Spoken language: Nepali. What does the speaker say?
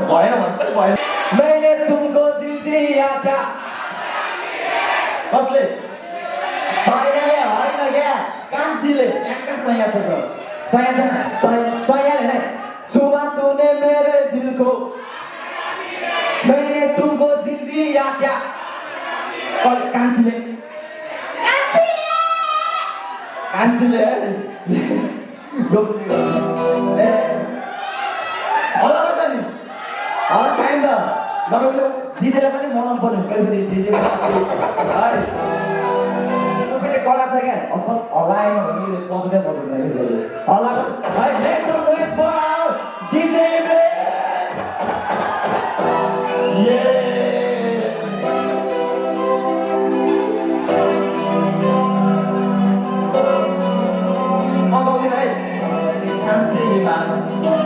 भएन भने पनि भएन मैले तुमको दिल दिया क्या कसले सयाले होइन क्या कान्छीले कहाँ सया छ त सया छैन सयाले नै छुमा तूने मेरे दिल को मैंने तुमको दिल दिया क्या कान्छीले कान्छीले होला त नि होला छैन त तपाईले डिजेलाई पनि मनाउनु पर्ने फेरि डिजे है फेरि कला छ क्या हल्लाएन भने बज्दै बज्दैन हल्ला है next some noise for our DJ Kansima